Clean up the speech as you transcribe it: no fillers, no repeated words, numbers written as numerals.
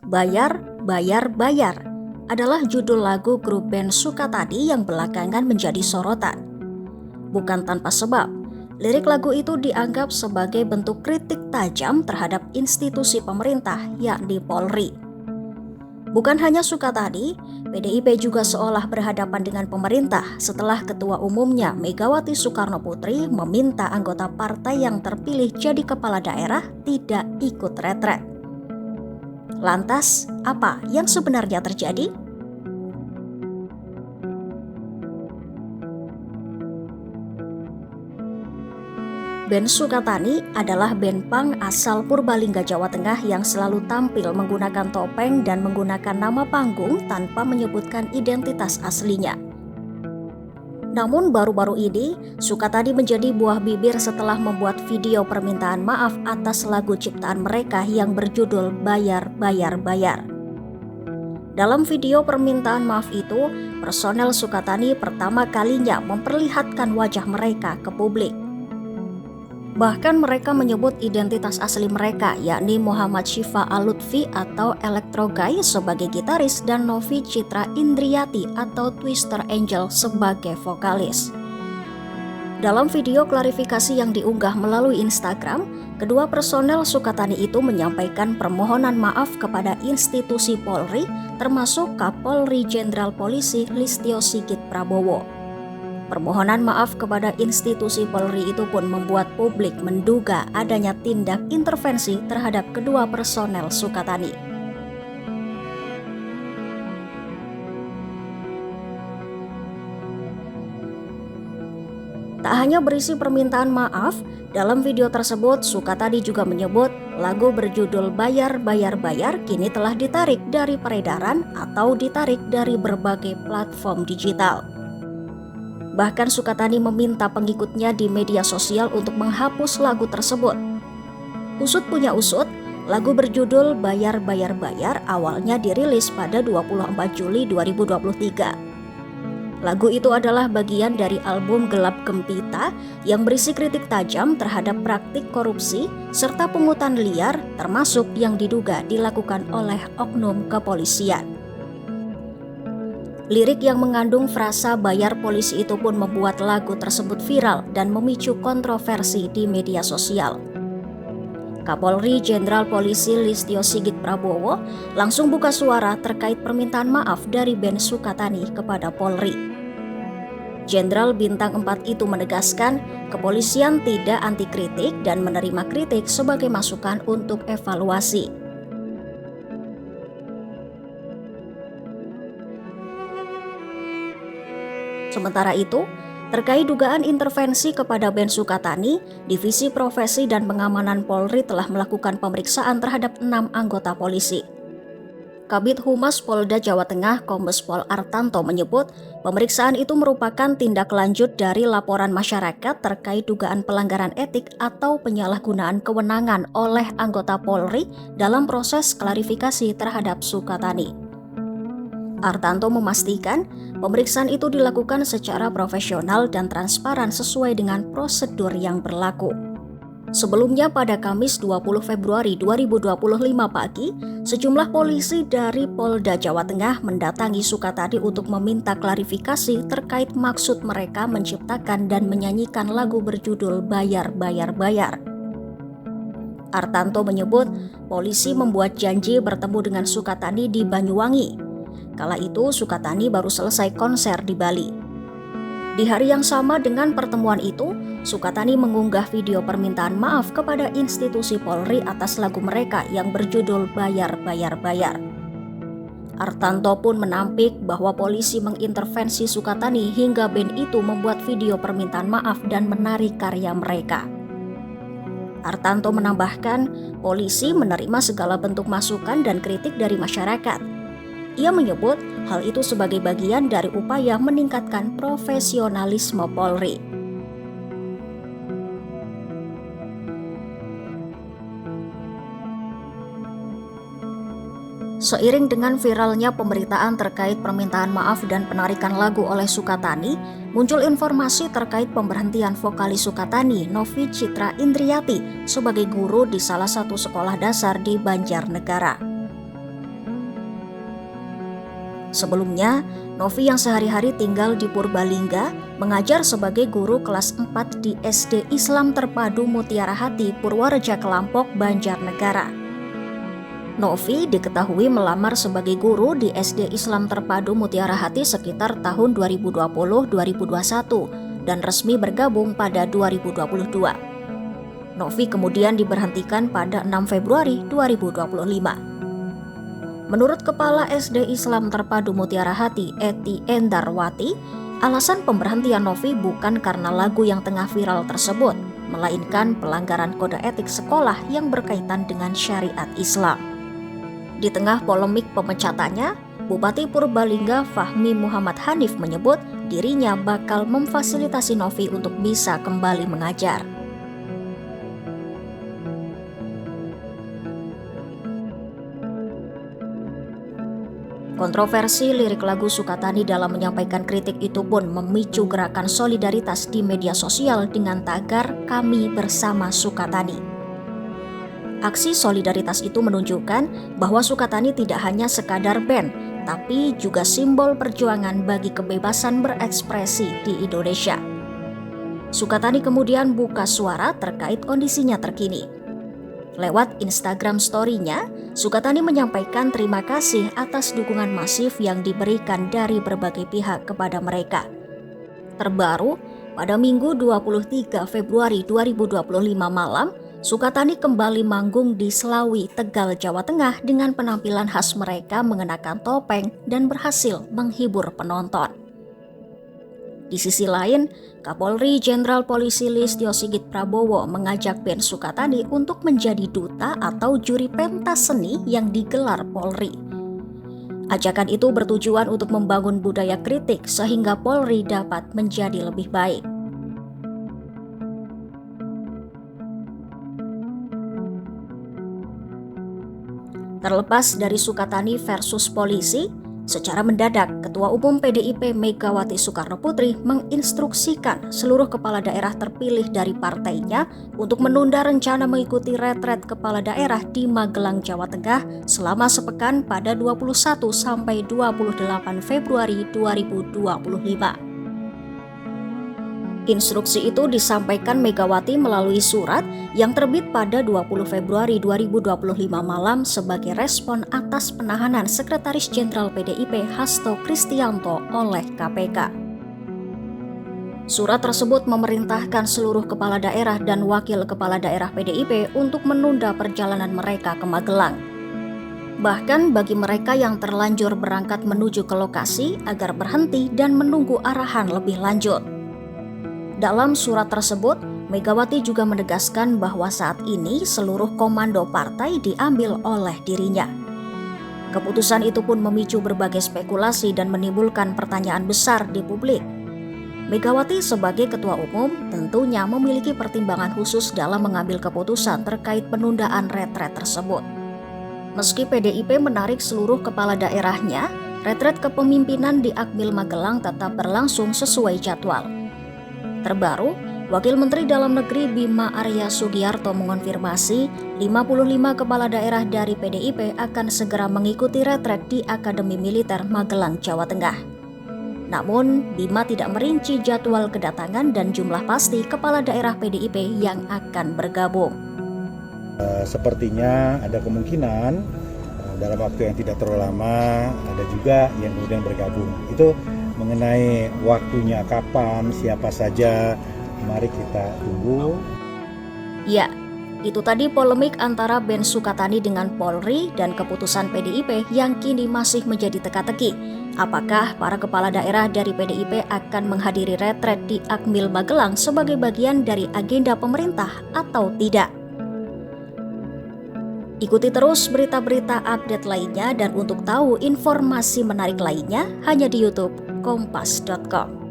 Bayar, Bayar, Bayar adalah judul lagu grup band Sukatadi yang belakangan menjadi sorotan. Bukan tanpa sebab, lirik lagu itu dianggap sebagai bentuk kritik tajam terhadap institusi pemerintah, yakni Polri. Bukan hanya Sukatadi, PDIP juga seolah berhadapan dengan pemerintah setelah Ketua Umumnya Megawati Soekarnoputri meminta anggota partai yang terpilih jadi kepala daerah tidak ikut retret. Lantas, apa yang sebenarnya terjadi? Band Sukatani adalah band punk asal Purbalingga, Jawa Tengah yang selalu tampil menggunakan topeng dan menggunakan nama panggung tanpa menyebutkan identitas aslinya. Namun baru-baru ini, Sukatani menjadi buah bibir setelah membuat video permintaan maaf atas lagu ciptaan mereka yang berjudul Bayar, Bayar, Bayar. Dalam video permintaan maaf itu, personel Sukatani pertama kalinya memperlihatkan wajah mereka ke publik. Bahkan mereka menyebut identitas asli mereka, yakni Muhammad Syifa Al-Lutfi atau Electro Guy sebagai gitaris dan Novi Citra Indriati atau Twister Angel sebagai vokalis. Dalam video klarifikasi yang diunggah melalui Instagram, kedua personel Sukatani itu menyampaikan permohonan maaf kepada institusi Polri, termasuk Kapolri Jenderal Polisi Listio Sigit Prabowo. Permohonan maaf kepada institusi Polri itu pun membuat publik menduga adanya tindak intervensi terhadap kedua personel Sukatani. Tak hanya berisi permintaan maaf, dalam video tersebut Sukatani juga menyebut lagu berjudul Bayar, Bayar, Bayar kini telah ditarik dari peredaran atau ditarik dari berbagai platform digital. Bahkan Sukatani meminta pengikutnya di media sosial untuk menghapus lagu tersebut. Usut punya usut, lagu berjudul Bayar, Bayar, Bayar awalnya dirilis pada 24 Juli 2023. Lagu itu adalah bagian dari album Gelap Gempita yang berisi kritik tajam terhadap praktik korupsi serta pungutan liar termasuk yang diduga dilakukan oleh oknum kepolisian. Lirik yang mengandung frasa bayar polisi itu pun membuat lagu tersebut viral dan memicu kontroversi di media sosial. Kapolri Jenderal Polisi Listio Sigit Prabowo langsung buka suara terkait permintaan maaf dari band Sukatani kepada Polri. Jenderal Bintang 4 itu menegaskan kepolisian tidak anti kritik dan menerima kritik sebagai masukan untuk evaluasi. Sementara itu, terkait dugaan intervensi kepada band Sukatani, Divisi Profesi dan Pengamanan Polri telah melakukan pemeriksaan terhadap 6 anggota polisi. Kabid Humas Polda Jawa Tengah Kombes Pol Artanto menyebut pemeriksaan itu merupakan tindak lanjut dari laporan masyarakat terkait dugaan pelanggaran etik atau penyalahgunaan kewenangan oleh anggota Polri dalam proses klarifikasi terhadap Sukatani. Artanto memastikan pemeriksaan itu dilakukan secara profesional dan transparan sesuai dengan prosedur yang berlaku. Sebelumnya pada Kamis 20 Februari 2025 pagi, sejumlah polisi dari Polda Jawa Tengah mendatangi Sukatani untuk meminta klarifikasi terkait maksud mereka menciptakan dan menyanyikan lagu berjudul Bayar, Bayar, Bayar. Artanto menyebut polisi membuat janji bertemu dengan Sukatani di Banyuwangi. Kala itu Sukatani baru selesai konser di Bali. Di hari yang sama dengan pertemuan itu, Sukatani mengunggah video permintaan maaf kepada institusi Polri atas lagu mereka yang berjudul Bayar, Bayar, Bayar. Artanto pun menampik bahwa polisi mengintervensi Sukatani hingga band itu membuat video permintaan maaf dan menarik karya mereka. Artanto menambahkan, polisi menerima segala bentuk masukan dan kritik dari masyarakat. Ia menyebut hal itu sebagai bagian dari upaya meningkatkan profesionalisme Polri. Seiring dengan viralnya pemberitaan terkait permintaan maaf dan penarikan lagu oleh Sukatani, muncul informasi terkait pemberhentian vokalis Sukatani, Novi Citra Indriati, sebagai guru di salah satu sekolah dasar di Banjarnegara. Sebelumnya, Novi yang sehari-hari tinggal di Purbalingga mengajar sebagai guru kelas 4 di SD Islam Terpadu Mutiara Hati, Purwareja Kelampok, Banjarnegara. Novi diketahui melamar sebagai guru di SD Islam Terpadu Mutiara Hati sekitar tahun 2020-2021 dan resmi bergabung pada 2022. Novi kemudian diberhentikan pada 6 Februari 2025. Menurut Kepala SD Islam Terpadu Mutiara Hati, Eti Endarwati, alasan pemberhentian Novi bukan karena lagu yang tengah viral tersebut, melainkan pelanggaran kode etik sekolah yang berkaitan dengan syariat Islam. Di tengah polemik pemecatannya, Bupati Purbalingga Fahmi Muhammad Hanif menyebut dirinya bakal memfasilitasi Novi untuk bisa kembali mengajar. Kontroversi lirik lagu Sukatani dalam menyampaikan kritik itu pun memicu gerakan solidaritas di media sosial dengan tagar "Kami Bersama Sukatani". Aksi solidaritas itu menunjukkan bahwa Sukatani tidak hanya sekadar band, tapi juga simbol perjuangan bagi kebebasan berekspresi di Indonesia. Sukatani kemudian buka suara terkait kondisinya terkini. Lewat Instagram story-nya, Sukatani menyampaikan terima kasih atas dukungan masif yang diberikan dari berbagai pihak kepada mereka. Terbaru, pada Minggu 23 Februari 2025 malam, Sukatani kembali manggung di Slawi, Tegal, Jawa Tengah dengan penampilan khas mereka mengenakan topeng dan berhasil menghibur penonton. Di sisi lain, Kapolri Jenderal Polisi Listio Sigit Prabowo mengajak band Sukatani untuk menjadi duta atau juri pentas seni yang digelar Polri. Ajakan itu bertujuan untuk membangun budaya kritik sehingga Polri dapat menjadi lebih baik. Terlepas dari Sukatani versus polisi, secara mendadak, Ketua Umum PDIP Megawati Soekarnoputri menginstruksikan seluruh kepala daerah terpilih dari partainya untuk menunda rencana mengikuti retret kepala daerah di Magelang, Jawa Tengah selama sepekan pada 21 sampai 28 Februari 2025. Instruksi itu disampaikan Megawati melalui surat yang terbit pada 20 Februari 2025 malam sebagai respon atas penahanan Sekretaris Jenderal PDIP Hasto Kristianto oleh KPK. Surat tersebut memerintahkan seluruh kepala daerah dan wakil kepala daerah PDIP untuk menunda perjalanan mereka ke Magelang. Bahkan bagi mereka yang terlanjur berangkat menuju ke lokasi agar berhenti dan menunggu arahan lebih lanjut. Dalam surat tersebut, Megawati juga menegaskan bahwa saat ini seluruh komando partai diambil oleh dirinya. Keputusan itu pun memicu berbagai spekulasi dan menimbulkan pertanyaan besar di publik. Megawati sebagai ketua umum tentunya memiliki pertimbangan khusus dalam mengambil keputusan terkait penundaan retret tersebut. Meski PDIP menarik seluruh kepala daerahnya, retret kepemimpinan di Akmil Magelang tetap berlangsung sesuai jadwal. Terbaru, Wakil Menteri Dalam Negeri Bima Arya Sugiarto mengonfirmasi 55 kepala daerah dari PDIP akan segera mengikuti retret di Akademi Militer Magelang, Jawa Tengah. Namun, Bima tidak merinci jadwal kedatangan dan jumlah pasti kepala daerah PDIP yang akan bergabung. Sepertinya ada kemungkinan dalam waktu yang tidak terlalu lama ada juga yang kemudian bergabung. Itu mengenai waktunya kapan, siapa saja, mari kita tunggu. Ya, itu tadi polemik antara band Sukatani dengan Polri dan keputusan PDIP yang kini masih menjadi teka-teki. Apakah para kepala daerah dari PDIP akan menghadiri retret di Akmil Magelang sebagai bagian dari agenda pemerintah atau tidak? Ikuti terus berita-berita update lainnya dan untuk tahu informasi menarik lainnya hanya di YouTube Kompas.com.